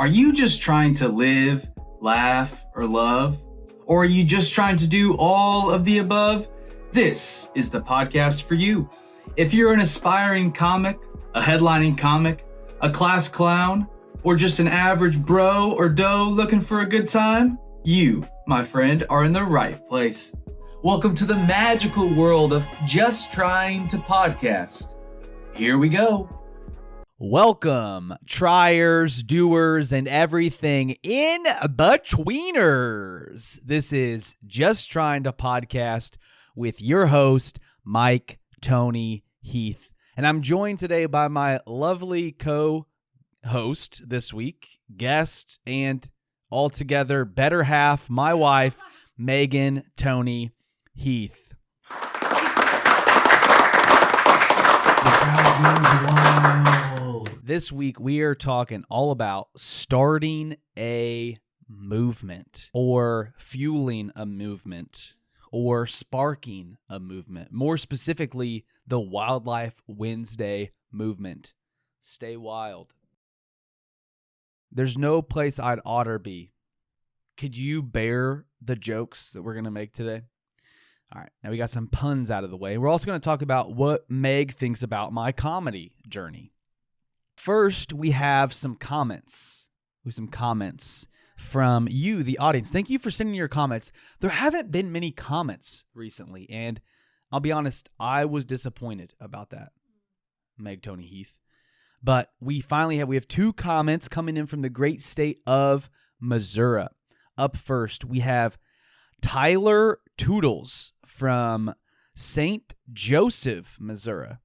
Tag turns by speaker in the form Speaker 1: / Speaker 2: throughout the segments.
Speaker 1: Are you just trying to live, laugh, or love? Or are you just trying to do all of the above? This is the podcast for you. If you're an aspiring comic, a headlining comic, a class clown, or just an average bro or doe looking for a good time, you, my friend, are in the right place. Welcome to the magical world of just trying to podcast. Here we go.
Speaker 2: Welcome, triers, doers, and everything in betweeners. This is Just Trying to Podcast with your host, Meg Tony Heath. And I'm joined today by my lovely co-host this week, guest, and altogether better half, my wife, Meg Tony Heath. This week, we are talking all about starting a movement or fueling a movement or sparking a movement. More specifically, the Wildlife Wednesday movement. Stay wild. There's no place I'd oughter be. Could you bear the jokes that we're going to make today? All right, now we got some puns out of the way. We're also going to talk about what Meg thinks about my comedy journey. First, we have some comments. From you, the audience. Thank you for sending your comments. There haven't been many comments recently, and I'll be honest, I was disappointed about that, Meg Tony Heath. But we have two comments coming in from the great state of Missouri. Up first, we have Tyler Toodles from St. Joseph, Missouri.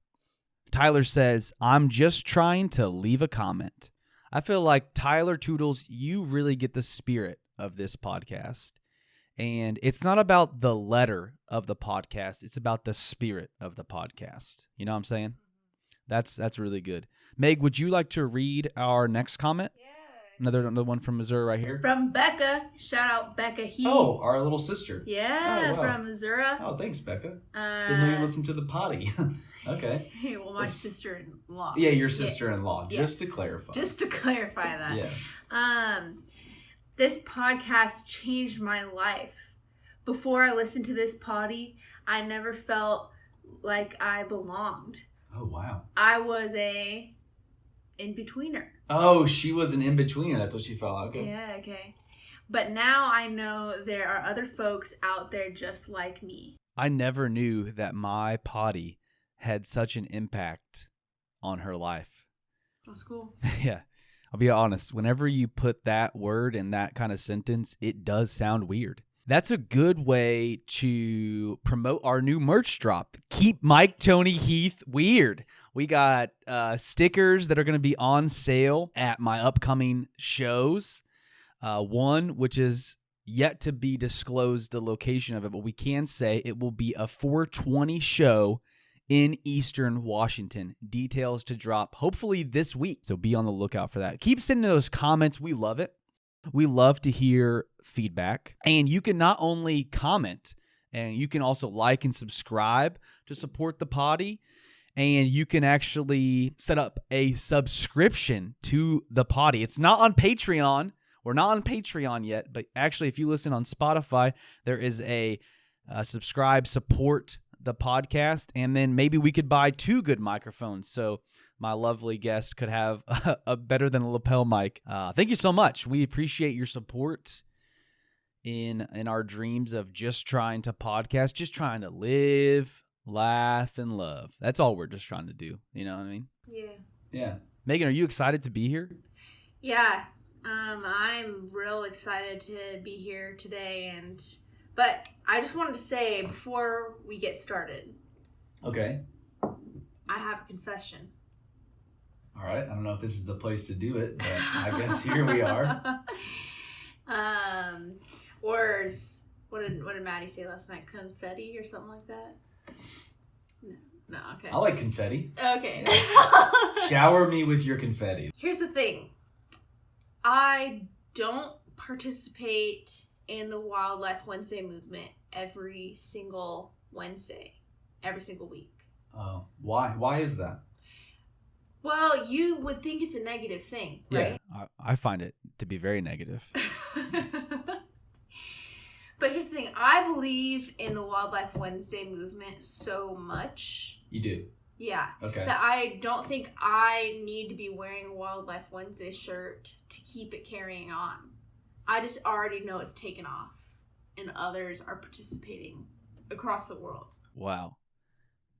Speaker 2: Tyler says, I'm just trying to leave a comment. I feel like, Tyler Toodles, you really get the spirit of this podcast. And it's not about the letter of the podcast. It's about the spirit of the podcast. You know what I'm saying? That's really good. Meg, would you like to read our next comment?
Speaker 3: Yeah.
Speaker 2: Another one from Missouri right here.
Speaker 3: From Becca. Shout out Becca Heath.
Speaker 1: Oh, our little sister.
Speaker 3: Yeah,
Speaker 1: Oh, wow.
Speaker 3: from Missouri.
Speaker 1: Oh, thanks, Becca. Didn't know you listened to the potty. Okay.
Speaker 3: Well, my sister-in-law.
Speaker 1: Yeah, your sister-in-law,
Speaker 3: Yeah.
Speaker 1: just to clarify.
Speaker 3: Just to clarify that.
Speaker 1: Yeah.
Speaker 3: This podcast changed my life. Before I listened to this potty, I never felt like I belonged.
Speaker 1: Oh, wow.
Speaker 3: I was a in-betweener.
Speaker 1: Oh, she was an in-betweener. That's what she felt. Okay.
Speaker 3: Yeah, okay. But now I know there are other folks out there just like me.
Speaker 2: I never knew that my potty had such an impact on her life.
Speaker 3: That's cool.
Speaker 2: Yeah. I'll be honest. Whenever you put that word in that kind of sentence, it does sound weird. That's a good way to promote our new merch drop. Keep Meg Tony Heath weird. We got stickers that are going to be on sale at my upcoming shows. One, which is yet to be disclosed the location of it, but we can say it will be a 420 show in Eastern Washington. Details to drop hopefully this week, so be on the lookout for that. Keep sending those comments. We love it. We love to hear feedback. And you can not only comment, and you can also like and subscribe to support the potty. And you can actually set up a subscription to the potty. It's not on Patreon. We're not on Patreon yet, but actually if you listen on Spotify, there is a subscribe, support the podcast, and then maybe we could buy 2 good microphones so my lovely guest could have a better than a lapel mic. Thank you so much. We appreciate your support in our dreams of just trying to podcast, just trying to live, laugh, and love. That's all we're just trying to do. You know what I mean?
Speaker 3: Yeah.
Speaker 1: Yeah.
Speaker 2: Megan, are you excited to be here?
Speaker 3: Yeah. I'm real excited to be here today, but I just wanted to say before we get started.
Speaker 1: Okay.
Speaker 3: I have a confession.
Speaker 1: All right. I don't know if this is the place to do it, but I guess here we are.
Speaker 3: Words. What did Maddie say last night? Confetti or something like that? No, okay.
Speaker 1: I like confetti.
Speaker 3: Okay.
Speaker 1: Shower me with your confetti.
Speaker 3: Here's the thing. I don't participate in the Wildlife Wednesday movement every single Wednesday, every single week.
Speaker 1: Oh, why? Why is that?
Speaker 3: Well, you would think it's a negative thing, right?
Speaker 2: Yeah, I find it to be very negative.
Speaker 3: But here's the thing. I believe in the Wildlife Wednesday movement so much.
Speaker 1: You do?
Speaker 3: Yeah.
Speaker 1: Okay.
Speaker 3: That I don't think I need to be wearing a Wildlife Wednesday shirt to keep it carrying on. I just already know it's taken off and others are participating across the world.
Speaker 2: Wow.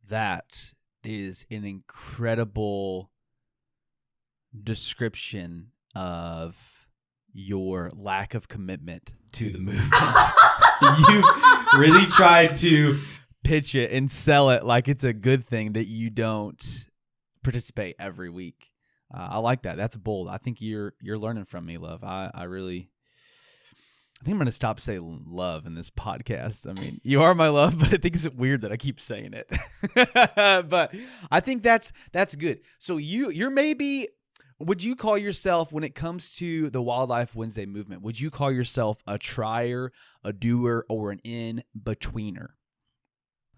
Speaker 2: That is an incredible description of your lack of commitment to the movement. You really tried to pitch it and sell it like it's a good thing that you don't participate every week. I like that. That's bold. I think you're learning from me, love. I think I'm going to stop saying love in this podcast. I mean, you are my love, but I think it's weird that I keep saying it. But I think that's good. So you're maybe, would you call yourself, when it comes to the Wildlife Wednesday movement, would you call yourself a trier, a doer, or an in-betweener?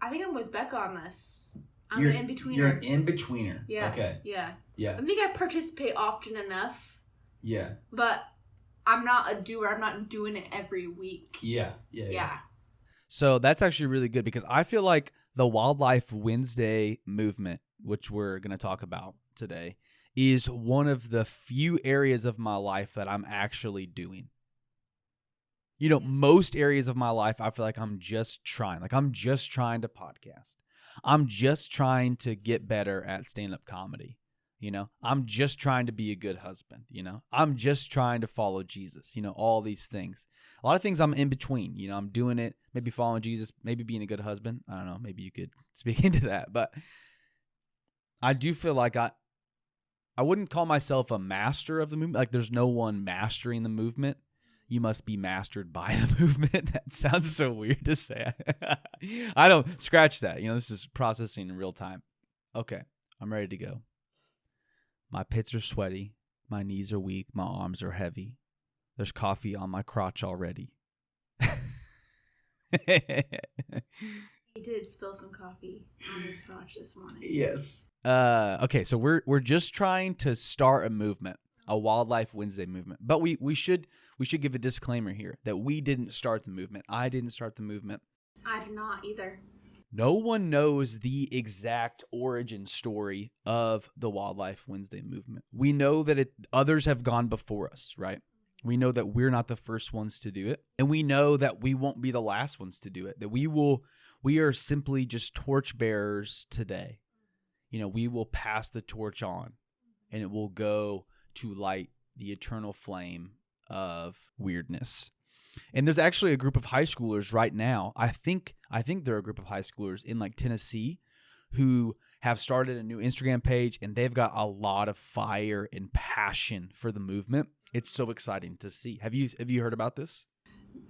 Speaker 3: I think I'm with Becca on this. I'm
Speaker 1: You're
Speaker 3: an in-betweener.
Speaker 1: You're an in-betweener.
Speaker 3: Yeah.
Speaker 1: Okay.
Speaker 3: Yeah.
Speaker 1: Yeah.
Speaker 3: I think I participate often enough.
Speaker 1: Yeah.
Speaker 3: But I'm not a doer. I'm not doing it every week.
Speaker 1: Yeah.
Speaker 2: So that's actually really good, because I feel like the Wildlife Wednesday movement, which we're going to talk about today, is one of the few areas of my life that I'm actually doing. You know, most areas of my life, I feel like I'm just trying. Like, I'm just trying to podcast. I'm just trying to get better at stand-up comedy. You know, I'm just trying to be a good husband. You know, I'm just trying to follow Jesus. You know, all these things. A lot of things I'm in between. You know, I'm doing it, maybe following Jesus, maybe being a good husband. I don't know. Maybe you could speak into that. But I do feel like I wouldn't call myself a master of the movement. Like, there's no one mastering the movement. You must be mastered by the movement. That sounds so weird to say. I don't scratch that. You know, this is processing in real time. Okay, I'm ready to go. My pits are sweaty. My knees are weak. My arms are heavy. There's coffee on my crotch already.
Speaker 3: He did spill some coffee on his crotch this morning.
Speaker 1: Yes.
Speaker 2: Okay, so we're just trying to start a movement, a Wildlife Wednesday movement. But we should give a disclaimer here that we didn't start the movement. I didn't start the movement.
Speaker 3: I did not either.
Speaker 2: No one knows the exact origin story of the Wildlife Wednesday movement. We know that others have gone before us, right? We know that we're not the first ones to do it, and we know that we won't be the last ones to do it. That we are simply just torchbearers today. You know, we will pass the torch on, and it will go to light the eternal flame of weirdness. And there's actually a group of high schoolers right now. I think there are a group of high schoolers in like Tennessee who have started a new Instagram page, and they've got a lot of fire and passion for the movement. It's so exciting to see. Have you heard about this?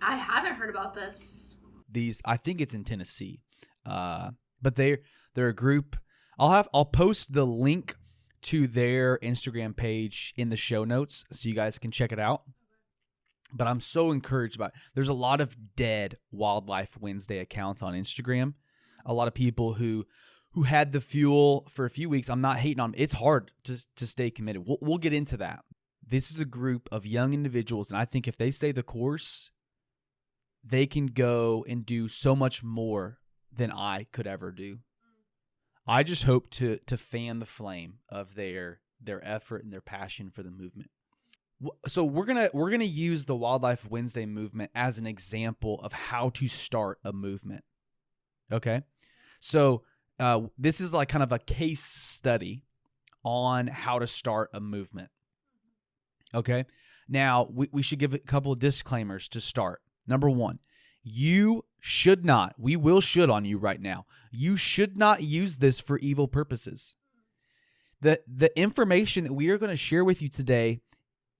Speaker 3: I haven't heard about this.
Speaker 2: I think it's in Tennessee. But they're a group. I'll post the link to their Instagram page in the show notes so you guys can check it out. But I'm so encouraged by it. There's a lot of dead Wildlife Wednesday accounts on Instagram. A lot of people who had the fuel for a few weeks. I'm not hating on them. It's hard to stay committed. We'll get into that. This is a group of young individuals, and I think if they stay the course, they can go and do so much more than I could ever do. I just hope to fan the flame of their effort and their passion for the movement. So we're gonna use the Wildlife Wednesday movement as an example of how to start a movement. Okay, so this is like kind of a case study on how to start a movement. Okay, now we should give a couple of disclaimers to start. Number one, you should not. We will should on you right now. You should not use this for evil purposes. The information that we are going to share with you today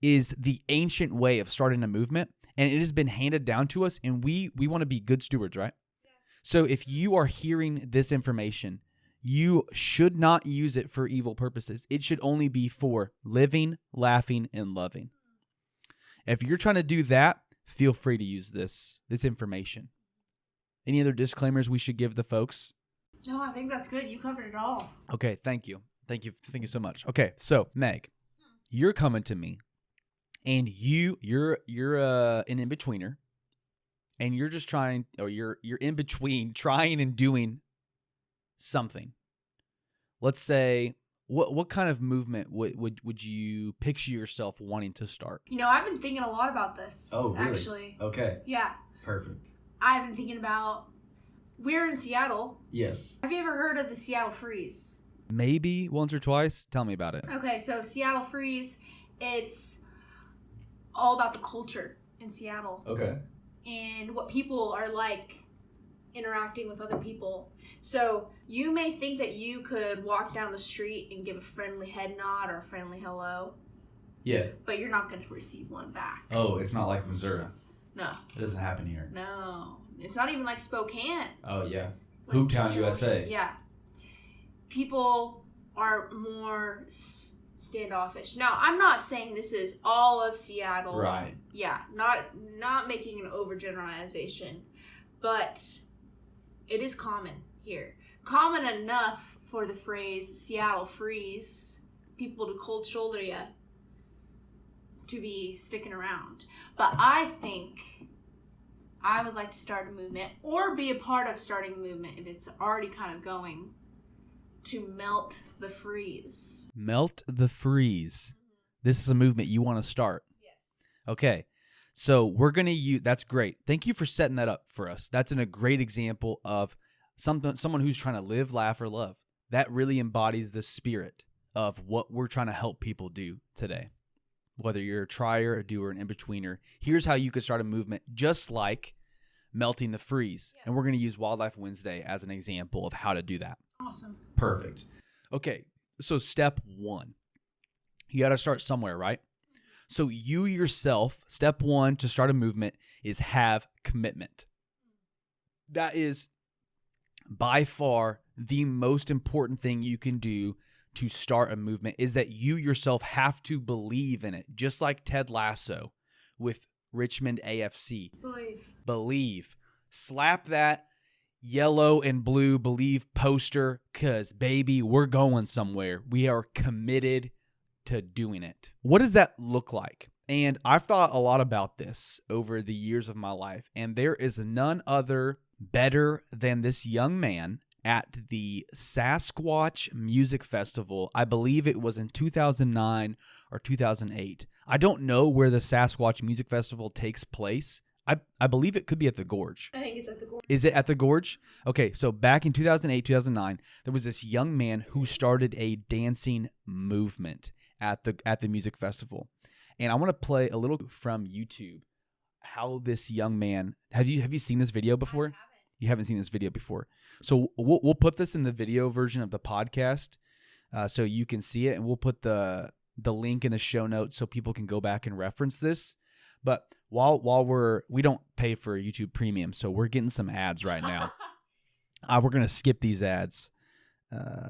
Speaker 2: is the ancient way of starting a movement, and it has been handed down to us, and we want to be good stewards, right? Yeah. So if you are hearing this information, you should not use it for evil purposes. It should only be for living, laughing, and loving. If you're trying to do that, feel free to use this information. Any other disclaimers we should give the folks?
Speaker 3: No, I think that's good. You covered it all.
Speaker 2: Okay, thank you. Thank you so much. Okay, so Meg, you're coming to me, and you're an in-betweener, and you're just trying, or you're in between trying and doing something. Let's say, what kind of movement would you picture yourself wanting to start?
Speaker 3: I've been thinking a lot about this.
Speaker 1: Oh, really?
Speaker 3: Actually.
Speaker 1: Okay.
Speaker 3: Yeah.
Speaker 1: Perfect.
Speaker 3: I've been thinking about. We're in Seattle.
Speaker 1: Yes.
Speaker 3: Have you ever heard of the Seattle Freeze?
Speaker 2: Maybe once or twice. Tell me about it.
Speaker 3: Okay, so Seattle Freeze, it's all about the culture in Seattle.
Speaker 1: Okay.
Speaker 3: And what people are like interacting with other people. So you may think that you could walk down the street and give a friendly head nod or a friendly hello.
Speaker 1: Yeah.
Speaker 3: But you're not going to receive one back.
Speaker 1: Oh, it's not like Missouri.
Speaker 3: No.
Speaker 1: It doesn't happen here.
Speaker 3: No. It's not even like Spokane.
Speaker 1: Oh, yeah.
Speaker 3: Like
Speaker 1: Hooptown, USA.
Speaker 3: Yeah. People are more standoffish. Now, I'm not saying this is all of Seattle.
Speaker 1: Right.
Speaker 3: Yeah, not making an overgeneralization, but it is common here. Common enough for the phrase Seattle Freeze, people to cold shoulder you, to be sticking around. But I think I would like to start a movement or be a part of starting a movement if it's already kind of going, to melt the freeze.
Speaker 2: Melt the freeze. This is a movement you want to start.
Speaker 3: Yes.
Speaker 2: Okay. So we're going to use, that's great. Thank you for setting that up for us. That's a great example of someone who's trying to live, laugh, or love. That really embodies the spirit of what we're trying to help people do today. Whether you're a trier, a doer, an in-betweener, here's how you could start a movement just like melting the freeze. Yeah. And we're going to use Wildlife Wednesday as an example of how to do that.
Speaker 3: Awesome.
Speaker 2: Perfect. Okay, so step 1. You got to start somewhere, right? So you yourself, step 1 to start a movement is have commitment. That is by far the most important thing you can do to start a movement, is that you yourself have to believe in it. Just like Ted Lasso with Richmond AFC. Believe. Slap that yellow and blue believe poster, because, baby, we're going somewhere. We are committed to doing it. What does that look like? And I've thought a lot about this over the years of my life, and there is none other better than this young man at the Sasquatch Music Festival. I believe it was in 2009 or 2008. I don't know where the Sasquatch Music Festival takes place. I believe it could be at the Gorge.
Speaker 3: I think it's at the Gorge.
Speaker 2: Is it at the Gorge? Okay, so back in 2008, 2009, there was this young man who started a dancing movement at the music festival. And I want to play a little from YouTube how this young man, have you seen this video before?
Speaker 3: I haven't.
Speaker 2: You haven't seen this video before. So we'll put this in the video version of the podcast so you can see it, and we'll put the link in the show notes so people can go back and reference this. But while we don't pay for YouTube Premium, so we're getting some ads right now. We're going to skip these ads.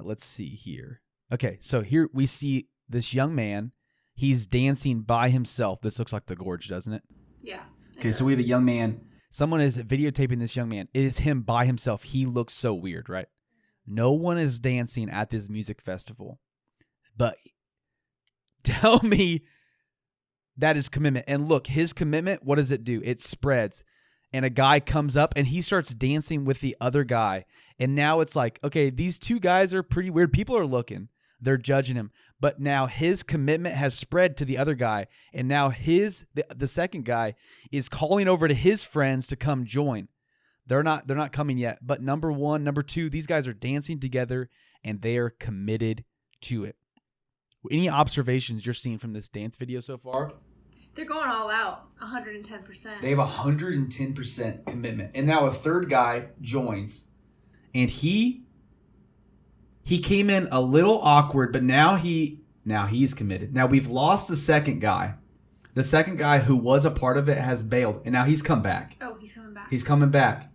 Speaker 2: Let's see here. Okay, so here we see this young man. He's dancing by himself. This looks like the Gorge, doesn't it?
Speaker 3: Yeah.
Speaker 2: Okay, so we have a young man. Someone is videotaping this young man. It is him by himself. He looks so weird, right? No one is dancing at this music festival. But tell me that is commitment. And look, his commitment, what does it do? It spreads. And a guy comes up and he starts dancing with the other guy. And now it's like, okay, these two guys are pretty weird. People are looking. They're judging him. But now his commitment has spread to the other guy. And now the second guy is calling over to his friends to come join. They're not coming yet. But number 1, number 2, these guys are dancing together and they are committed to it. Any observations you're seeing from this dance video so far?
Speaker 3: They're going all out, 110%.
Speaker 1: They have 110% commitment. And now a third guy joins.
Speaker 2: And he came in a little awkward, but now he's committed. Now we've lost the second guy. The second guy who was a part of it has bailed, and now he's come back.
Speaker 3: Oh, he's coming back.
Speaker 2: He's coming back.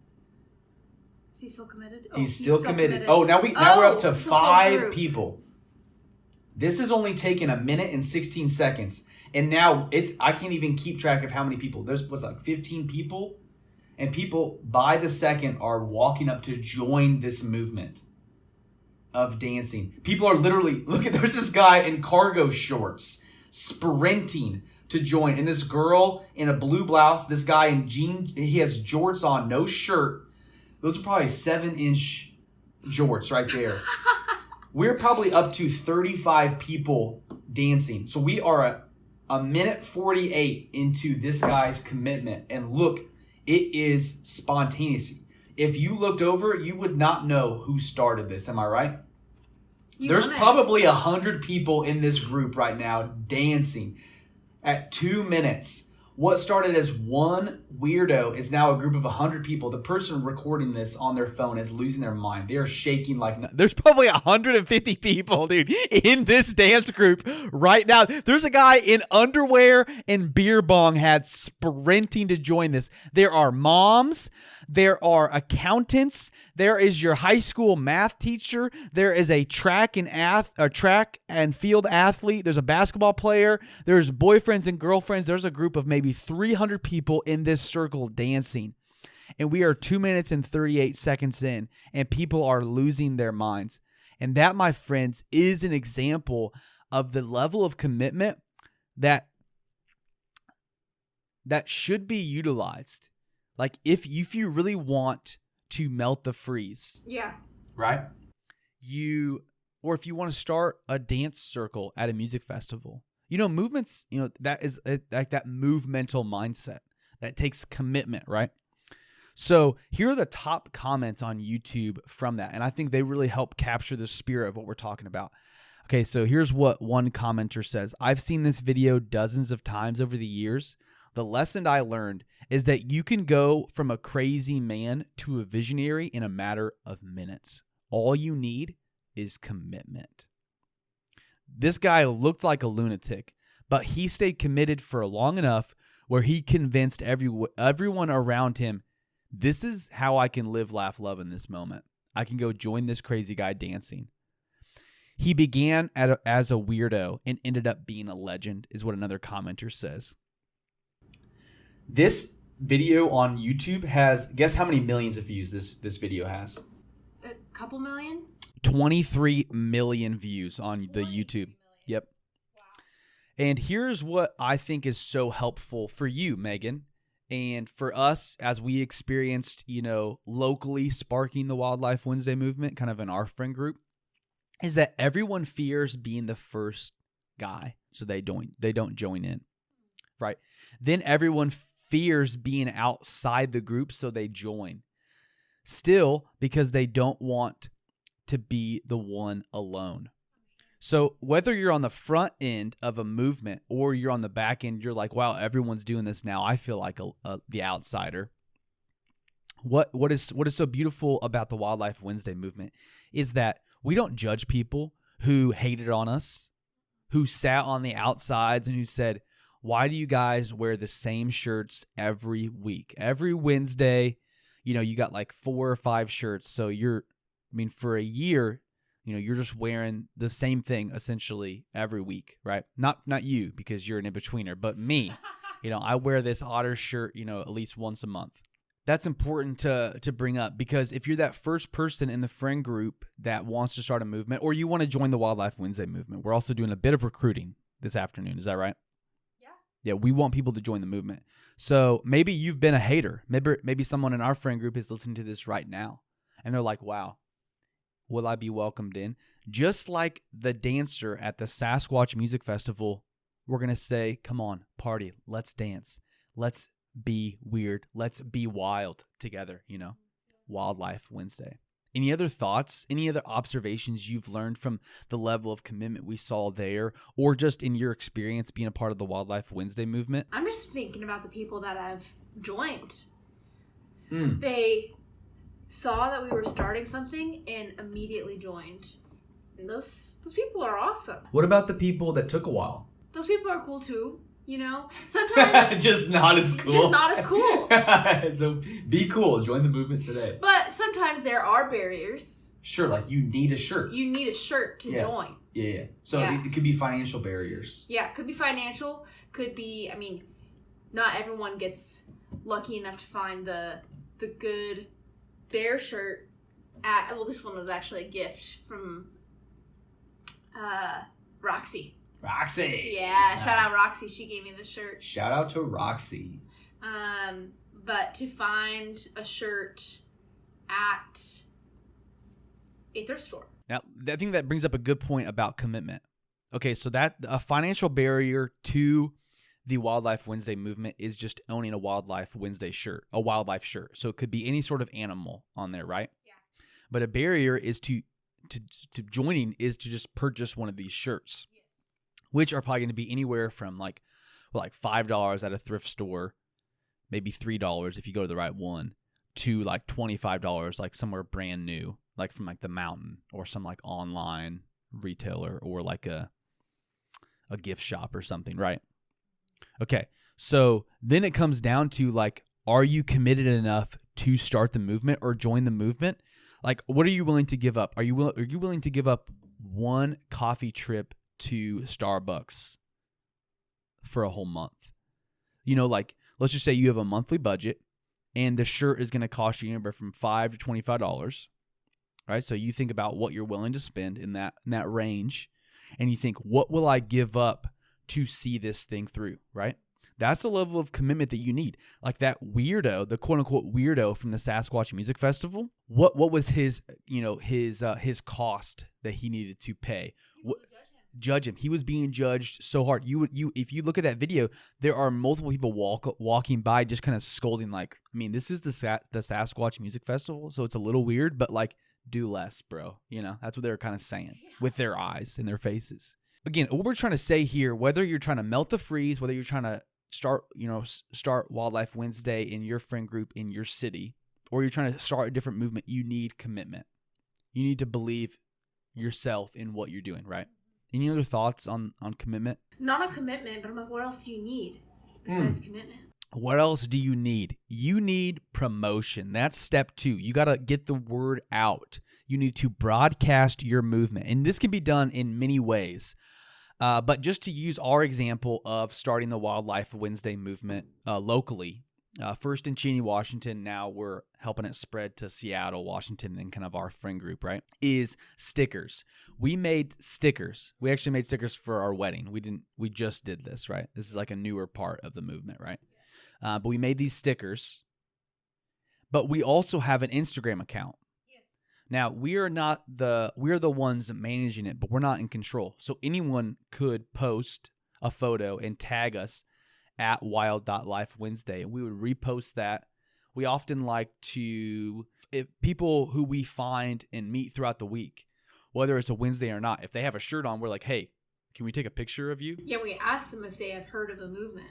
Speaker 3: Is he still committed? Oh,
Speaker 1: he's still committed. Oh, now we're up to 5 people. This is only taken a minute and 16 seconds. And now I can't even keep track of how many people. There's like 15 people, and people by the second are walking up to join this movement. of dancing. People are literally, there's this guy in cargo shorts sprinting to join, and this girl in a blue blouse, this guy in jeans, he has jorts on, no shirt. Those are probably 7-inch jorts right there. We're probably up to 35 people dancing. So we are a minute 48 into this guy's commitment. And look, it is spontaneous. If you looked over, you would not know who started this. Am I right? There's probably 100 people in this group right now dancing at 2 minutes. What started as one weirdo is now a group of 100 people. The person recording this on their phone is losing their mind. They are shaking like...
Speaker 2: There's probably 150 people, dude, in this dance group right now. There's a guy in underwear and beer bong hats sprinting to join this. There are moms. There are accountants. There is your high school math teacher. There is a track and field athlete. There's a basketball player. There's boyfriends and girlfriends. There's a group of maybe 300 people in this circle dancing. And we are 2 minutes and 38 seconds in, and people are losing their minds. And that, my friends, is an example of the level of commitment that should be utilized. Like, if you really want to melt the freeze.
Speaker 3: Yeah.
Speaker 1: Right?
Speaker 2: Or if you want to start a dance circle at a music festival. Movements, that is like that movemental mindset that takes commitment, right? So here are the top comments on YouTube from that. And I think they really help capture the spirit of what we're talking about. Okay, so here's what one commenter says. I've seen this video dozens of times over the years. The lesson I learned is that you can go from a crazy man to a visionary in a matter of minutes. All you need is commitment. This guy looked like a lunatic, but he stayed committed for long enough where he convinced everyone around him, this is how I can live, laugh, love in this moment. I can go join this crazy guy dancing. He began as a weirdo and ended up being a legend, is what another commenter says.
Speaker 1: This video on YouTube has, guess how many millions of views this video has?
Speaker 3: A couple million?
Speaker 2: 23 million views on the YouTube. Yep.
Speaker 3: Wow.
Speaker 2: And here's what I think is so helpful for you, Megan, and for us as we experienced, locally sparking the Wildlife Wednesday movement kind of in our friend group, is that everyone fears being the first guy, so they don't join in, right? Then everyone fears being outside the group, so they join. Still, because they don't want to be the one alone. So whether you're on the front end of a movement or you're on the back end, you're like, wow, everyone's doing this now. I feel like the outsider. What is so beautiful about the Wildlife Wednesday movement is that we don't judge people who hated on us, who sat on the outsides and who said, why do you guys wear the same shirts every week? Every Wednesday, you got like 4 or 5 shirts. So for a year, you're just wearing the same thing essentially every week, right? Not you, because you're an in-betweener, but me. I wear this Otter shirt, at least once a month. That's important to bring up, because if you're that first person in the friend group that wants to start a movement, or you want to join the Wildlife Wednesday movement, we're also doing a bit of recruiting this afternoon. Is that right? Yeah, we want people to join the movement. So maybe you've been a hater. Maybe someone in our friend group is listening to this right now, and they're like, wow, will I be welcomed in? Just like the dancer at the Sasquatch Music Festival, we're going to say, come on, party, let's dance. Let's be weird. Let's be wild together, Wildlife Wednesday. Any other thoughts? Any other observations you've learned from the level of commitment we saw there, or just in your experience being a part of the Wildlife Wednesday movement?
Speaker 3: I'm just thinking about the people that have joined. They saw that we were starting something and immediately joined. And those people are awesome.
Speaker 1: What about the people that took a while?
Speaker 3: Those people are cool too. Sometimes
Speaker 1: just not as cool. So be cool. Join the movement today.
Speaker 3: But sometimes there are barriers.
Speaker 1: Sure, like you need a shirt.
Speaker 3: You need a shirt to join.
Speaker 1: Yeah. So it could be financial barriers.
Speaker 3: Yeah, could be financial. Could be, not everyone gets lucky enough to find the good bear shirt this one was actually a gift from Roxy.
Speaker 1: Roxy.
Speaker 3: Yeah,
Speaker 1: Nice.
Speaker 3: shout out Roxy. She gave me the shirt.
Speaker 1: Shout out to Roxy.
Speaker 3: But to find a shirt at a thrift store.
Speaker 2: Now, I think that brings up a good point about commitment. Okay, so that a financial barrier to the Wildlife Wednesday movement is just owning a Wildlife Wednesday shirt, a wildlife shirt. So it could be any sort of animal on there, right?
Speaker 3: Yeah.
Speaker 2: But a barrier is to joining is to just purchase one of these shirts,
Speaker 3: Yes.
Speaker 2: which are probably going to be anywhere from like $5 at a thrift store, maybe $3 if you go to the right one, to like $25 like somewhere brand new, like from like the Mountain or some like online retailer or like a gift shop or something, right? Okay, so then it comes down to like, are you committed enough to start the movement or join the movement? Like, what are you willing to give up? Are you willing to give up one coffee trip to Starbucks for a whole month? You know, like, let's just say you have a monthly budget and the shirt is going to cost you anywhere from $5 to $25, right? So you think about what you're willing to spend in that range, and you think, what will I give up to see this thing through, right? That's the level of commitment that you need. Like that weirdo, the quote unquote weirdo from the Sasquatch Music Festival. What was his cost that he needed to pay? Judge him. He was being judged so hard. If you look at that video, there are multiple people walking by just kind of scolding. Like, I mean, this is the Sasquatch Music Festival, so it's a little weird, but like, do less, bro. You know, that's what they were kind of saying with their eyes and their faces. Again, what we're trying to say here, whether you're trying to melt the freeze, whether you're trying to start Wildlife Wednesday in your friend group in your city, or you're trying to start a different movement, you need commitment. You need to believe yourself in what you're doing, right? Any other thoughts on commitment?
Speaker 3: Not a commitment, but I'm like, what else do you need besides commitment?
Speaker 2: What else do you need? You need promotion. That's step 2. You got to get the word out. You need to broadcast your movement. And this can be done in many ways. But just to use our example of starting the Wildlife Wednesday movement locally, first in Cheney, Washington, now we're helping it spread to Seattle, Washington, and kind of our friend group, right, is stickers. We made stickers. We actually made stickers for our wedding. We just did this, right? This is like a newer part of the movement, right? But we made these stickers. But we also have an Instagram account. Now, we're the ones managing it, but we're not in control. So anyone could post a photo and tag us at wild.lifewednesday, and we would repost that. We often like to, if people who we find and meet throughout the week, whether it's a Wednesday or not, if they have a shirt on, we're like, hey, can we take a picture of you?
Speaker 3: Yeah, we ask them if they have heard of the movement.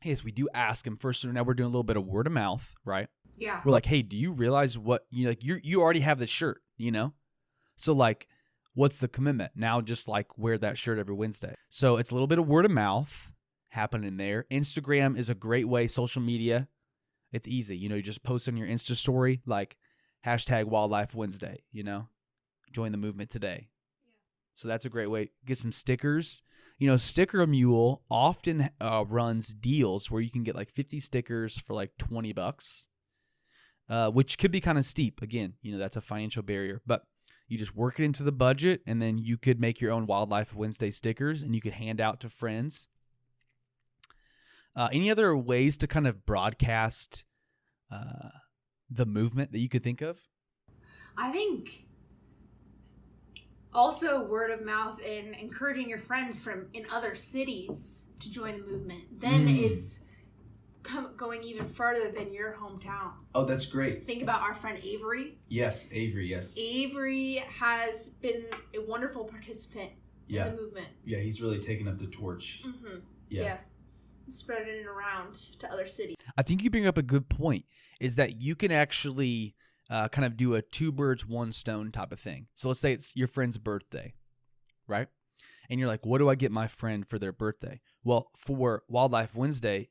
Speaker 2: Yes, we do ask them first. So now we're doing a little bit of word of mouth, right?
Speaker 3: Yeah.
Speaker 2: We're like, hey, do you realize what you already have the shirt, you know? So like, what's the commitment? Now just like wear that shirt every Wednesday. So it's a little bit of word of mouth happening there. Instagram is a great way, social media. It's easy. You just post on your Insta story, like hashtag Wildlife Wednesday, join the movement today. Yeah. So that's a great way. Get some stickers. Sticker Mule often runs deals where you can get like 50 stickers for like $20. Which could be kind of steep. Again, that's a financial barrier, but you just work it into the budget, and then you could make your own Wildlife Wednesday stickers, and you could hand out to friends. Any other ways to kind of broadcast the movement that you could think of?
Speaker 3: I think also word of mouth and encouraging your friends in other cities to join the movement. Then it's going even further than your hometown.
Speaker 1: Oh, that's great.
Speaker 3: Think about our friend Avery.
Speaker 1: Yes, Avery, yes.
Speaker 3: Avery has been a wonderful participant in the movement.
Speaker 1: Yeah, he's really taken up the torch.
Speaker 3: Mm-hmm.
Speaker 1: Yeah.
Speaker 3: Spreading it around to other cities.
Speaker 2: I think you bring up a good point, is that you can actually kind of do a 2 birds, 1 stone type of thing. So let's say it's your friend's birthday, right? And you're like, what do I get my friend for their birthday? Well, for Wildlife Wednesday,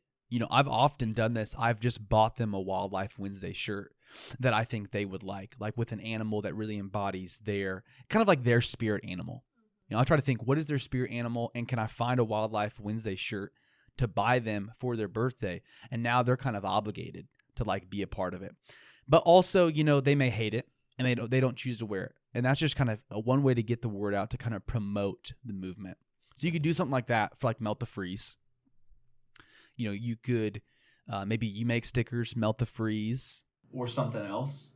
Speaker 2: I've often done this. I've just bought them a Wildlife Wednesday shirt that I think they would like with an animal that really embodies their spirit animal. I try to think, what is their spirit animal, and can I find a Wildlife Wednesday shirt to buy them for their birthday? And now they're kind of obligated to be a part of it. But also, they may hate it, and they don't choose to wear it. And that's just kind of one way to get the word out to kind of promote the movement. So you could do something like that for like Melt the Freeze. You know, you could maybe you make stickers, Melt the Freeze, or something else.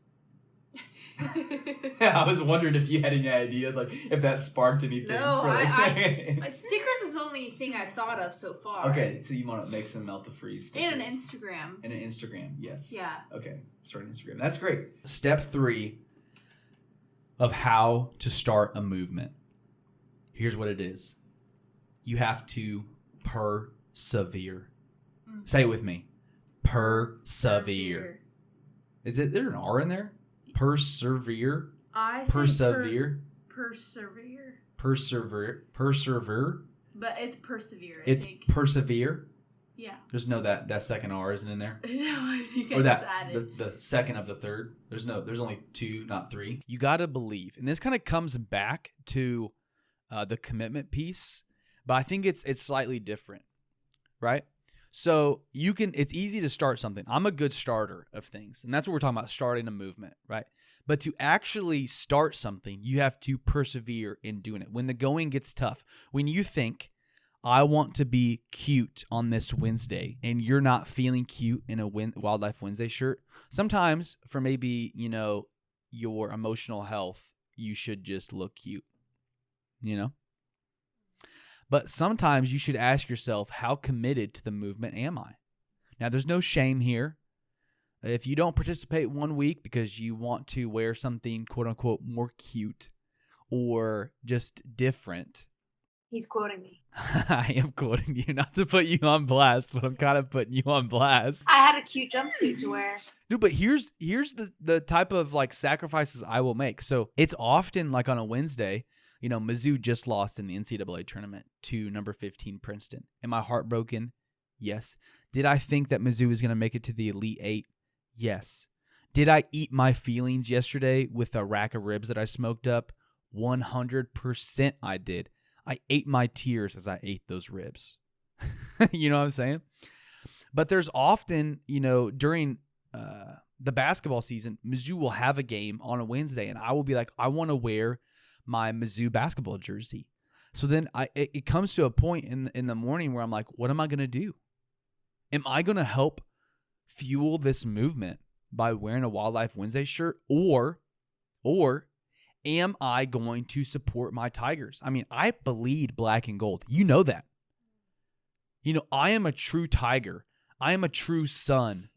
Speaker 2: I was wondering if you had any ideas, like if that sparked anything.
Speaker 3: No,
Speaker 2: for, like...
Speaker 3: stickers is the only thing I've thought of so far.
Speaker 2: Okay, so you want to make some Melt the Freeze stickers.
Speaker 3: And an Instagram.
Speaker 2: And an Instagram, yes.
Speaker 3: Yeah.
Speaker 2: Okay, start an Instagram. That's great. Step 3 of how to start a movement. Here's what it is. You have to persevere. Say it with me. Persevere. Is there an R in there? Persevere.
Speaker 3: I say
Speaker 2: persevere.
Speaker 3: Persevere.
Speaker 2: Persevere.
Speaker 3: But it's persevere.
Speaker 2: It's persevere.
Speaker 3: Yeah.
Speaker 2: There's no that second R isn't in there.
Speaker 3: No, I think
Speaker 2: or
Speaker 3: I
Speaker 2: that
Speaker 3: just added.
Speaker 2: the second of the third. There's only 2, not 3. You got to believe, and this kind of comes back to the commitment piece, but I think it's slightly different, right? So it's easy to start something. I'm a good starter of things, and that's what we're talking about, starting a movement, right? But to actually start something, you have to persevere in doing it. When the going gets tough, when you think, I want to be cute on this Wednesday, and you're not feeling cute in a Wildlife Wednesday shirt, sometimes for maybe, your emotional health, you should just look cute, But sometimes you should ask yourself, how committed to the movement am I? Now, there's no shame here. If you don't participate one week because you want to wear something, quote unquote, more cute or just different.
Speaker 3: He's quoting me.
Speaker 2: I am quoting you, not to put you on blast, but I'm kind of putting you on blast.
Speaker 3: I had a cute jumpsuit to wear.
Speaker 2: Dude, but here's the type of like sacrifices I will make. So it's often like on a Wednesday, Mizzou just lost in the NCAA tournament to number 15 Princeton. Am I heartbroken? Yes. Did I think that Mizzou was going to make it to the Elite 8? Yes. Did I eat my feelings yesterday with a rack of ribs that I smoked up? 100% I did. I ate my tears as I ate those ribs. You know what I'm saying? But there's often, during the basketball season, Mizzou will have a game on a Wednesday, and I will be like, I want to wear my Mizzou basketball jersey. So then it comes to a point in the morning where I'm like, what am I going to do? Am I going to help fuel this movement by wearing a Wildlife Wednesday shirt, or am I going to support my Tigers? I mean, I bleed black and gold. You know that. I am a true Tiger. I am a true son.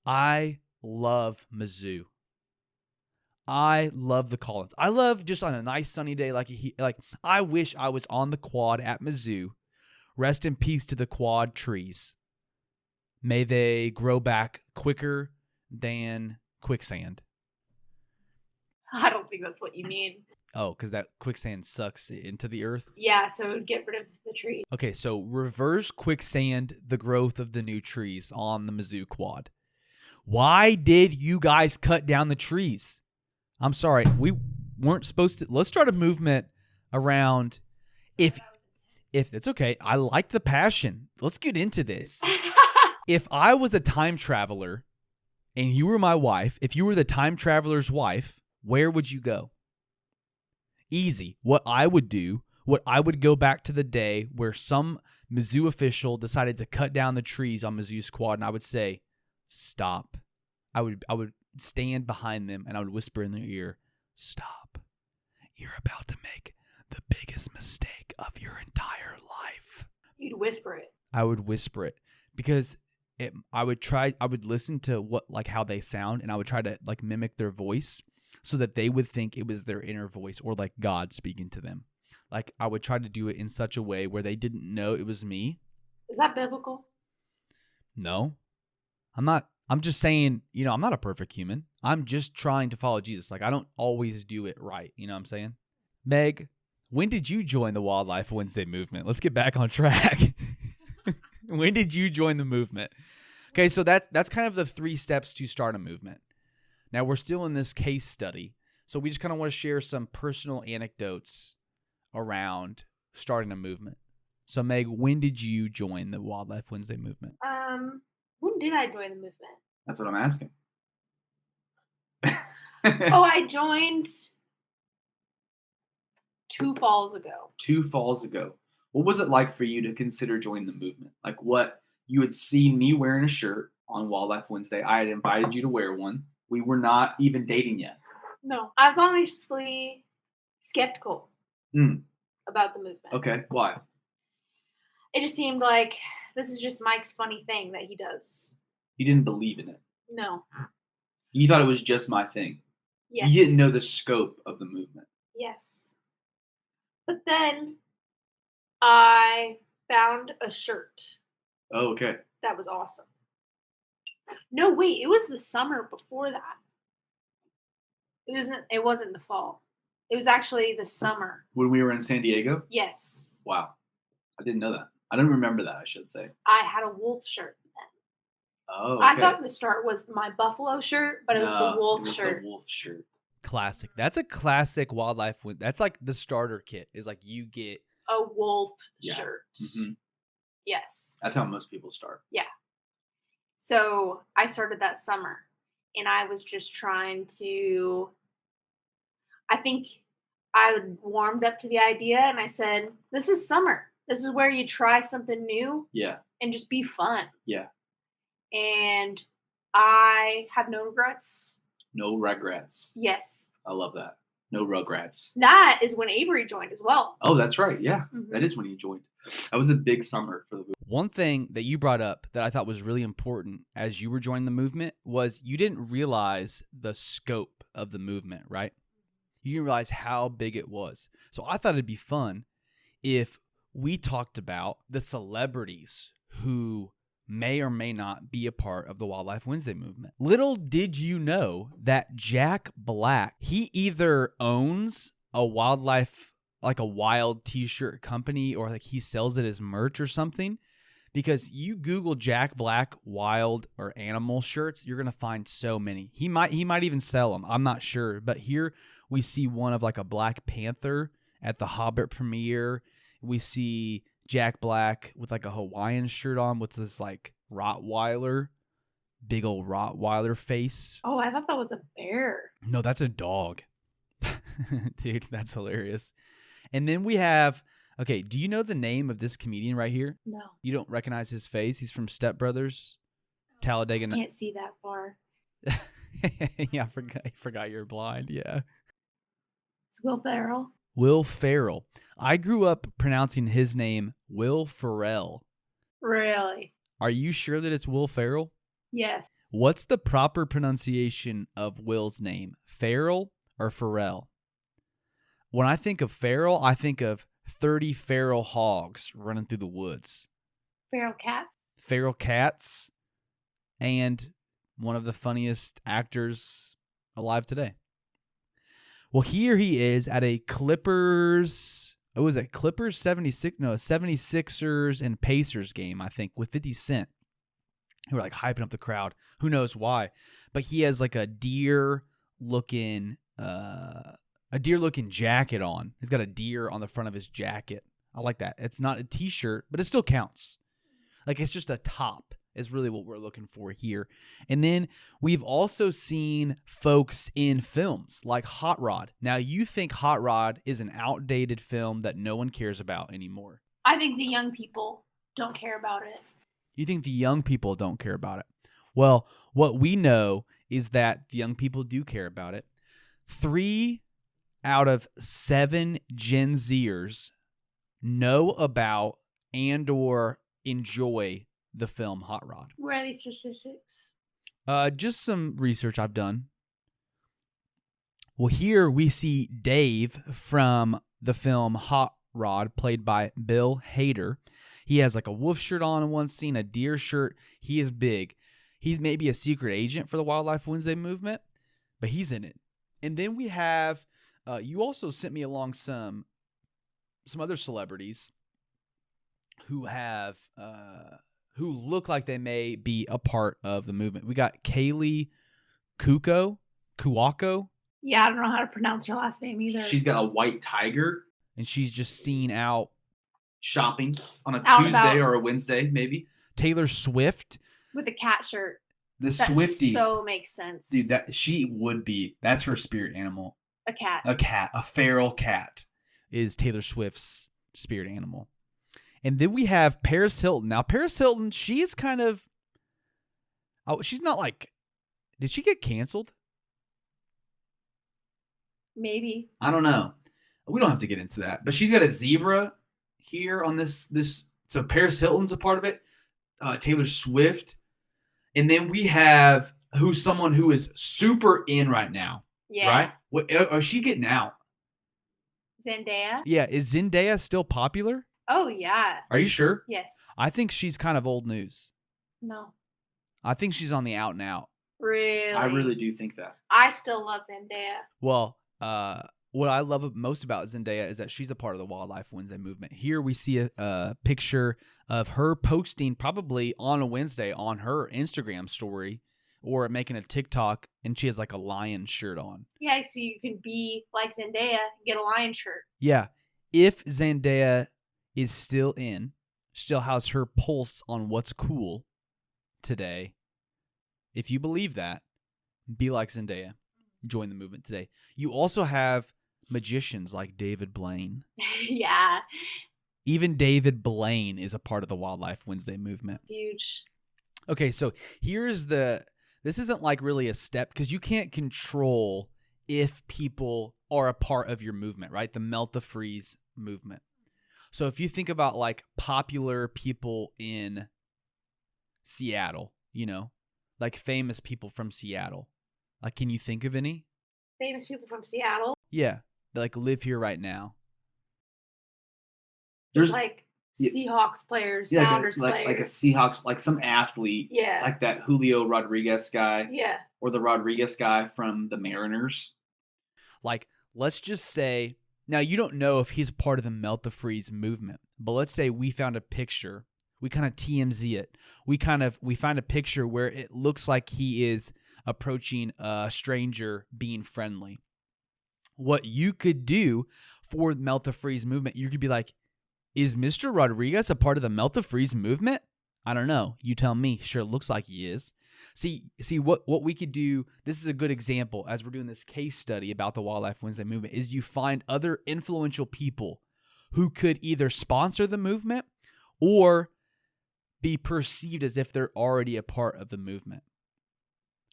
Speaker 2: I love Mizzou. I love the Collins. I love just on a nice sunny day, like I wish I was on the quad at Mizzou. Rest in peace to the quad trees. May they grow back quicker than quicksand.
Speaker 3: I don't think that's what you mean.
Speaker 2: Oh, because that quicksand sucks into the earth?
Speaker 3: Yeah, so it would get rid of the trees.
Speaker 2: Okay, so reverse quicksand the growth of the new trees on the Mizzou quad. Why did you guys cut down the trees? I'm sorry, we weren't supposed to. Let's start a movement around if it's okay. I like the passion. Let's get into this. If I was a time traveler and you were my wife, if you were the time traveler's wife, where would you go? Easy. What I would go back to the day where some Mizzou official decided to cut down the trees on Mizzou's quad, and I would say, stop. I would stand behind them and I would whisper in their ear, stop. You're about to make the biggest mistake of your entire life.
Speaker 3: You'd whisper it.
Speaker 2: I would whisper it because I would listen to how they sound, and I would try to mimic their voice so that they would think it was their inner voice or like God speaking to them. Like I would try to do it in such a way where they didn't know it was me.
Speaker 3: Is that biblical?
Speaker 2: No. I'm just saying, I'm not a perfect human. I'm just trying to follow Jesus. I don't always do it right. You know what I'm saying? Meg, when did you join the Wildlife Wednesday movement? Let's get back on track. When did you join the movement? Okay, so that's kind of the 3 steps to start a movement. Now, we're still in this case study, so we just kind of want to share some personal anecdotes around starting a movement. So, Meg, when did you join the Wildlife Wednesday movement?
Speaker 3: When did I join the movement?
Speaker 1: That's what I'm asking.
Speaker 3: Oh, I joined 2 falls ago.
Speaker 1: 2 falls ago. What was it like for you to consider joining the movement? Like what you had seen me wearing a shirt on Wildlife Wednesday. I had invited you to wear one. We were not even dating yet.
Speaker 3: No, I was honestly skeptical
Speaker 1: Mm.
Speaker 3: about the movement.
Speaker 1: Okay, why?
Speaker 3: It just seemed like this is just Mike's funny thing that he does.
Speaker 1: You didn't believe in it.
Speaker 3: No.
Speaker 1: You thought it was just my thing.
Speaker 3: Yes.
Speaker 1: You didn't know the scope of the movement.
Speaker 3: Yes. But then I found a shirt
Speaker 1: Oh, okay.
Speaker 3: that was awesome. No, wait, it was the summer before that. It wasn't the fall. It was actually the summer.
Speaker 1: When we were in San Diego?
Speaker 3: Yes.
Speaker 1: Wow. I didn't know that. I didn't remember that, I should say.
Speaker 3: I had a wolf shirt then.
Speaker 1: Oh, okay.
Speaker 3: I thought the start was my buffalo shirt, but it was the wolf
Speaker 1: it was
Speaker 3: shirt.
Speaker 1: The wolf shirt.
Speaker 2: Classic. That's a classic wildlife. That's like the starter kit. Is like you get
Speaker 3: A wolf
Speaker 1: Yeah.
Speaker 3: shirt.
Speaker 1: Mm-hmm.
Speaker 3: Yes.
Speaker 1: That's how most people start.
Speaker 3: So I started that summer, and I was just trying to. I think I warmed up to the idea, and I said, "This is summer. This is where you try something new
Speaker 1: Yeah.
Speaker 3: and just be fun."
Speaker 1: Yeah.
Speaker 3: And I have no regrets.
Speaker 1: No regrets.
Speaker 3: Yes.
Speaker 1: I love that. No regrets.
Speaker 3: That is when Avery joined as well.
Speaker 1: Oh, that's right. Yeah.
Speaker 3: Mhm.
Speaker 1: That is when he joined. That was a big summer for the movie.
Speaker 2: one thing that you brought up that I thought was really important as you were joining the movement was you didn't realize the scope of the movement, right? You didn't realize how big it was. So I thought it'd be fun if we talked about the celebrities who may or may not be a part of the Wildlife Wednesday movement. Little did you know that Jack Black, he either owns a wildlife, like a wild t-shirt company, or like he sells it as merch or something. Because you Google Jack Black wild or animal shirts, you're going to find so many. He might even sell them. I'm not sure. But here we see one of like a Black Panther at the Hobbit premiere. We see Jack Black with like a Hawaiian shirt on with this like Rottweiler, big old Rottweiler face.
Speaker 3: Oh, I thought that was a bear.
Speaker 2: No, that's a dog. Dude, that's hilarious. And then we have, okay, do you know the name of this comedian right here?
Speaker 3: No.
Speaker 2: You don't recognize his face? He's from Step Brothers, Talladega.
Speaker 3: Can't see that far.
Speaker 2: Yeah, I forgot you're blind. Yeah.
Speaker 3: It's Will Ferrell.
Speaker 2: Will Ferrell. I grew up pronouncing his name Will Ferrell.
Speaker 3: Really?
Speaker 2: Are you sure that it's Will Ferrell?
Speaker 3: Yes.
Speaker 2: What's the proper pronunciation of Will's name? Ferrell or Ferrell? When I think of Ferrell, I think of 30 feral hogs running through the woods.
Speaker 3: Feral cats.
Speaker 2: Feral cats, and one of the funniest actors alive today. Well, here he is at a Clippers, what was it? Clippers 76ers and Pacers game, I think, with 50 Cent. Who were like hyping up the crowd. Who knows why? But he has like a deer looking jacket on. He's got a deer on the front of his jacket. I like that. It's not a t-shirt, but it still counts. Like it's just a top is really what we're looking for here. And then we've also seen folks in films like Hot Rod. Now you think Hot Rod is an outdated film that no one cares about anymore.
Speaker 3: I think the young people don't care about it.
Speaker 2: You think the young people don't care about it? Well, what we know is that the young people do care about it. 3 out of 7 Gen Zers know about and or enjoy the film Hot Rod.
Speaker 3: Where are these statistics?
Speaker 2: Just some research I've done. Well, here we see Dave from the film Hot Rod, played by Bill Hader. He has like a wolf shirt on in one scene, a deer shirt. He is big. He's maybe a secret agent for the Wildlife Wednesday movement, but he's in it. And then we have, you also sent me along some other celebrities who have, who look like they may be a part of the movement. We got Kaylee Cuoco.
Speaker 3: Yeah, I don't know how to pronounce her last name either.
Speaker 1: She's got a white tiger
Speaker 2: And she's just seen out.
Speaker 1: shopping on a
Speaker 3: Out
Speaker 1: Tuesday
Speaker 3: about.
Speaker 1: or a Wednesday, maybe.
Speaker 2: Taylor Swift.
Speaker 3: With a cat shirt.
Speaker 2: The
Speaker 3: That
Speaker 2: Swifties.
Speaker 3: so makes sense.
Speaker 2: Dude, that's her spirit animal.
Speaker 3: A cat.
Speaker 2: A feral cat is Taylor Swift's spirit animal. And then we have Paris Hilton. Now, Paris Hilton, she is kind of, she's not like, did she get canceled?
Speaker 3: Maybe.
Speaker 2: I don't know. We don't have to get into that. But she's got a zebra here on this. So Paris Hilton's a part of it. Taylor Swift. And then we have someone who is super in right now.
Speaker 3: Yeah.
Speaker 2: Right? What, is she getting out?
Speaker 3: Zendaya?
Speaker 2: Yeah. Is Zendaya still popular?
Speaker 3: Oh, yeah.
Speaker 2: Are you sure?
Speaker 3: Yes.
Speaker 2: I think she's kind of old news.
Speaker 3: No.
Speaker 2: I think she's on the out and out.
Speaker 3: Really?
Speaker 2: I really do think that.
Speaker 3: I still love Zendaya.
Speaker 2: Well, what I love most about Zendaya is that she's a part of the Wildlife Wednesday movement. Here we see a picture of her posting probably on a Wednesday on her Instagram story or making a TikTok, and she has like a lion shirt on.
Speaker 3: Yeah, so you can be like Zendaya and get a lion shirt.
Speaker 2: Yeah. If Zendaya is still has her pulse on what's cool today, if you believe that, be like Zendaya. Join the movement today. You also have magicians like David Blaine.
Speaker 3: Yeah.
Speaker 2: Even David Blaine is a part of the Wildlife Wednesday movement.
Speaker 3: Huge.
Speaker 2: Okay, so this isn't like really a step because you can't control if people are a part of your movement, right? The Melt the Freeze movement. So if you think about like popular people in Seattle, like famous people from Seattle, like can you think of any?
Speaker 3: Famous people from Seattle?
Speaker 2: Yeah, that like live here right now.
Speaker 3: There's like Seahawks players, Sounders players.
Speaker 2: Like a Seahawks, like some athlete.
Speaker 3: Yeah.
Speaker 2: Like that Julio Rodriguez guy.
Speaker 3: Yeah.
Speaker 2: Or the Rodriguez guy from the Mariners. Like, let's just say, now you don't know if he's part of the Melt the Freeze movement, but let's say we found a picture. We kind of TMZ it. We find a picture where it looks like he is approaching a stranger being friendly. What you could do for the Melt the Freeze movement, you could be like, is Mr. Rodriguez a part of the Melt the Freeze movement? I don't know. You tell me. Sure, it looks like he is. See what we could do. This is a good example as we're doing this case study about the Wildlife Wednesday movement is you find other influential people who could either sponsor the movement or be perceived as if they're already a part of the movement.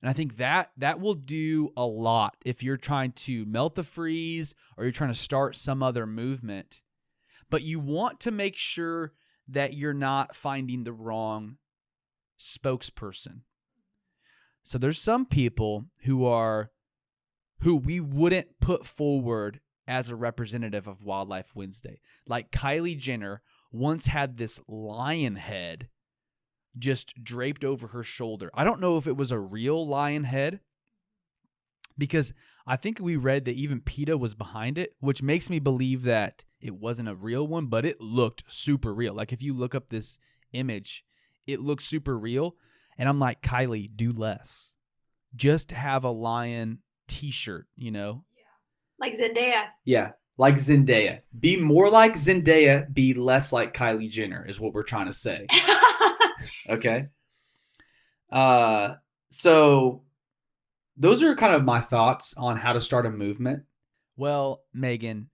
Speaker 2: And I think that will do a lot if you're trying to melt the freeze or you're trying to start some other movement. But you want to make sure that you're not finding the wrong spokesperson. So there's some people who we wouldn't put forward as a representative of Wildlife Wednesday. Like Kylie Jenner once had this lion head just draped over her shoulder. I don't know if it was a real lion head because I think we read that even PETA was behind it, which makes me believe that it wasn't a real one, but it looked super real. Like if you look up this image, it looks super real. And I'm like, Kylie, do less. Just have a lion t-shirt, Yeah.
Speaker 3: Like Zendaya.
Speaker 2: Yeah, like Zendaya. Be more like Zendaya, be less like Kylie Jenner is what we're trying to say. Okay? So those are kind of my thoughts on how to start a movement. Well, Megan,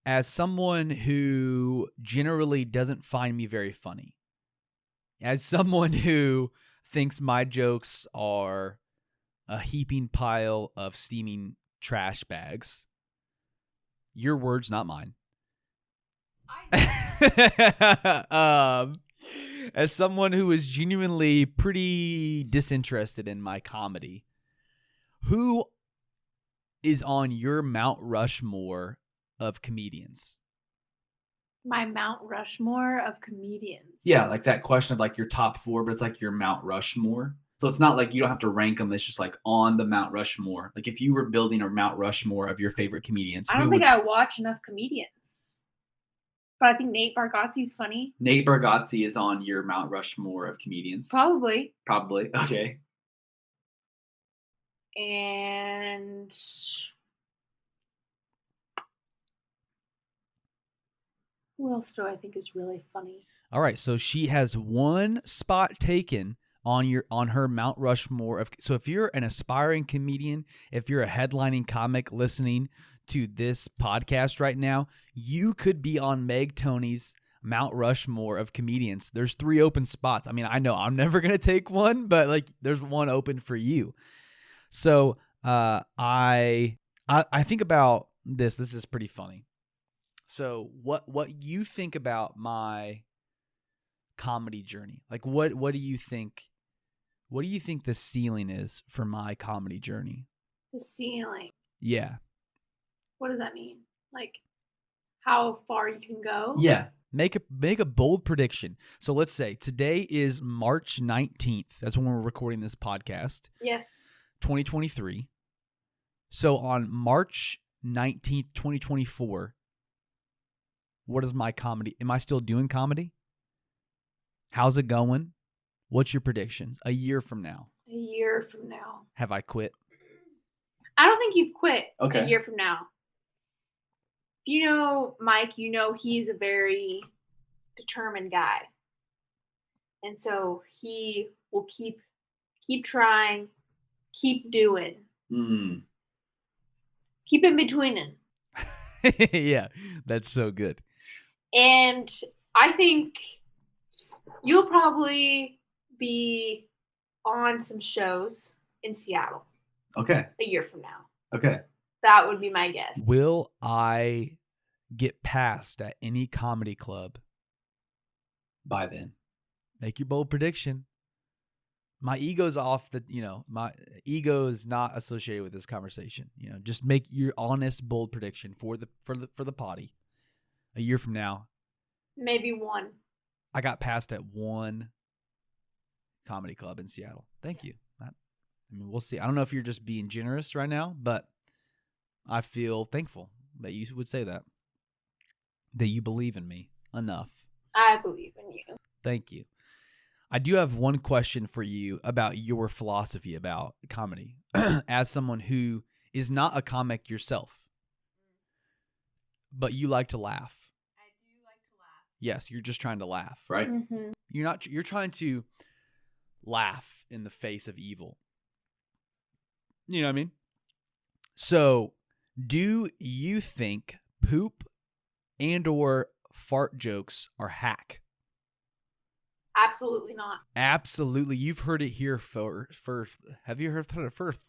Speaker 2: as someone who generally doesn't find me very funny, as someone who thinks my jokes are a heaping pile of steaming trash bags, your words, not mine. As someone who is genuinely pretty disinterested in my comedy, who is on your Mount Rushmore of comedians?
Speaker 3: My Mount Rushmore of comedians.
Speaker 2: Yeah, like that question of like your top 4, but it's like your Mount Rushmore. So it's not like you don't have to rank them. It's just like on the Mount Rushmore. Like if you were building a Mount Rushmore of your favorite comedians.
Speaker 3: I don't think I watch enough comedians. But I think Nate Bargatze's funny.
Speaker 2: Nate Bargatze is on your Mount Rushmore of comedians.
Speaker 3: Probably.
Speaker 2: Okay.
Speaker 3: And who else do I think is really funny?
Speaker 2: All right, so she has one spot taken on her Mount Rushmore of. So if you're an aspiring comedian, if you're a headlining comic listening to this podcast right now, you could be on Meg Tony's Mount Rushmore of comedians. There's 3 open spots. I mean, I know I'm never gonna take one, but like there's one open for you. So I think about this. This is pretty funny. So what you think about my comedy journey? Like what do you think? What do you think the ceiling is for my comedy journey?
Speaker 3: The ceiling.
Speaker 2: Yeah.
Speaker 3: What does that mean? Like how far you can go?
Speaker 2: Yeah. Make a bold prediction. So let's say today is March 19th. That's when we're recording this podcast.
Speaker 3: Yes.
Speaker 2: 2023. So on March 19th, 2024, what is my comedy? Am I still doing comedy? How's it going? What's your predictions? A year from now.
Speaker 3: A year from now.
Speaker 2: Have I quit?
Speaker 3: I don't think you've quit
Speaker 2: Okay.
Speaker 3: a year from now. You know, Mike, you know he's a very determined guy. And so he will keep trying, keep doing.
Speaker 2: Mm.
Speaker 3: Keep in betweening.
Speaker 2: Yeah, that's so good.
Speaker 3: And I think you'll probably be on some shows in Seattle
Speaker 1: Okay.
Speaker 3: a year from now.
Speaker 1: Okay.
Speaker 3: That would be my guess.
Speaker 2: Will I get passed at any comedy club by then? Make your bold prediction. My ego's off the, my ego is not associated with this conversation. Just make your honest, bold prediction for the potty. A year from now,
Speaker 3: Maybe one.
Speaker 2: I got passed at one comedy club in Seattle. Thank you. I mean, we'll see. I don't know if you're just being generous right now, but I feel thankful that you would say that you believe in me enough.
Speaker 3: I believe in you.
Speaker 2: Thank you. I do have one question for you about your philosophy about comedy. As someone who is not a comic yourself, but you like to laugh.
Speaker 3: I do like to laugh.
Speaker 2: Yes, you're just trying to laugh.
Speaker 1: Right.
Speaker 3: Mm-hmm.
Speaker 2: You're trying to laugh in the face of evil. You know what I mean? So, do you think poop and or fart jokes are hack?
Speaker 3: Absolutely not.
Speaker 2: Absolutely. You've heard it here first. Have you heard it first?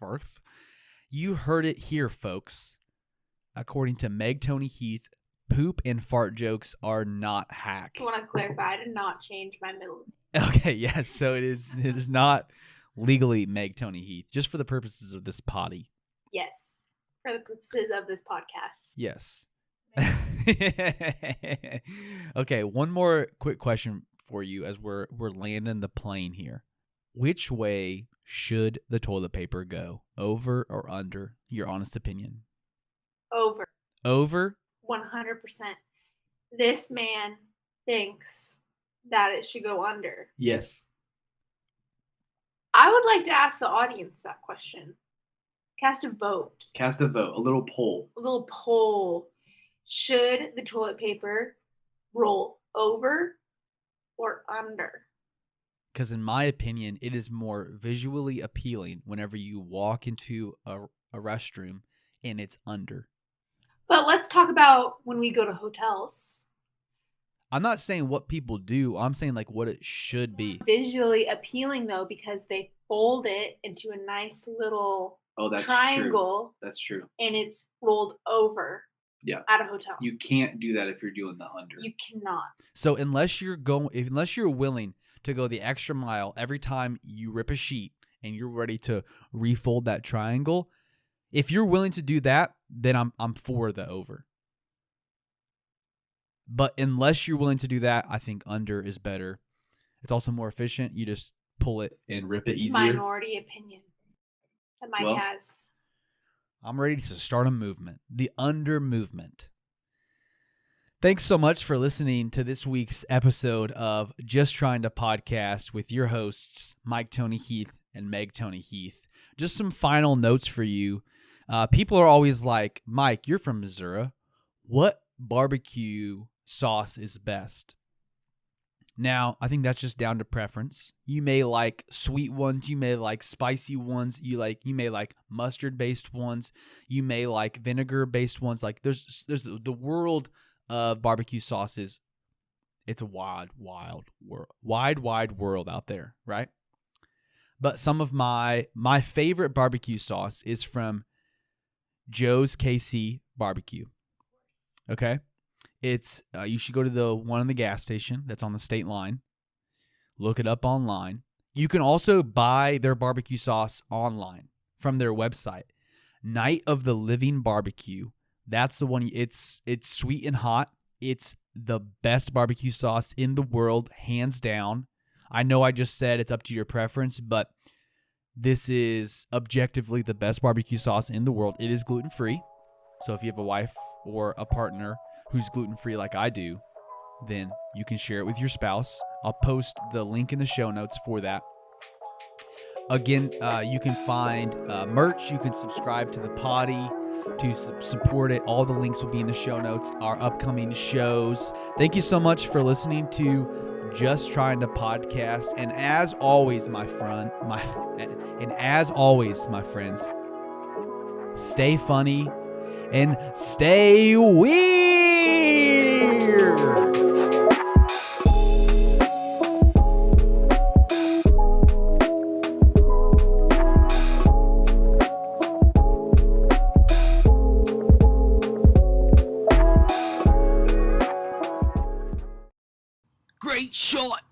Speaker 2: You heard it here, folks. According to Meg Tony Heath, poop and fart jokes are not hack.
Speaker 3: I want to clarify. I did not change my middle name.
Speaker 2: Okay, yes. So it is not legally Meg Tony Heath, just for the purposes of this potty.
Speaker 3: Yes. For the purposes of this podcast.
Speaker 2: Yes. Okay, one more quick question for you as we're landing the plane here. Which way should the toilet paper go? Over or under? Your honest opinion.
Speaker 3: Over.
Speaker 2: Over?
Speaker 3: 100%. This man thinks that it should go under.
Speaker 2: Yes.
Speaker 3: I would like to ask the audience that question. Cast a vote.
Speaker 1: Cast a vote. A little poll.
Speaker 3: A little poll. Should the toilet paper roll over or under?
Speaker 2: Because in my opinion, it is more visually appealing whenever you walk into a restroom and it's under.
Speaker 3: But let's talk about when we go to hotels.
Speaker 2: I'm not saying what people do. I'm saying like what it should be.
Speaker 3: Visually appealing though, because they fold it into a nice little
Speaker 1: That's
Speaker 3: triangle.
Speaker 1: True. That's true.
Speaker 3: And it's rolled over.
Speaker 1: Yeah.
Speaker 3: At a hotel.
Speaker 1: You can't do that if you're doing the under.
Speaker 3: You cannot.
Speaker 2: So unless you're willing to go the extra mile every time you rip a sheet and you're ready to refold that triangle, if you're willing to do that, then I'm for the over. But unless you're willing to do that, I think under is better. It's also more efficient. You just pull it and rip it easier.
Speaker 3: Minority opinion that Mike has.
Speaker 2: I'm ready to start a movement. The under movement. Thanks so much for listening to this week's episode of Just Trying to Podcast with your hosts, Mike Tony Heath and Meg Tony Heath. Just some final notes for you. People are always like, Mike, you're from Missouri. What barbecue sauce is best? Now, I think that's just down to preference. You may like sweet ones, you may like spicy ones, you may like mustard-based ones, you may like vinegar-based ones. Like there's the world of barbecue sauces. It's a wide world out there, right? But some of my favorite barbecue sauce is from Joe's KC Barbecue. Okay? It's you should go to the one in the gas station that's on the state line. Look it up online. You can also buy their barbecue sauce online from their website. Night of the Living Barbecue. That's the one. It's sweet and hot. It's the best barbecue sauce in the world, hands down. I know I just said it's up to your preference, but this is objectively the best barbecue sauce in the world. It is gluten-free. So if you have a wife or a partner who's gluten-free like I do, then you can share it with your spouse. I'll post the link in the show notes for that. Again, you can find merch. You can subscribe to the potty to support it. All the links will be in the show notes. Our upcoming shows. Thank you so much for listening to Just Trying to Podcast. And as always, my friends, stay funny and stay weird. Great shot.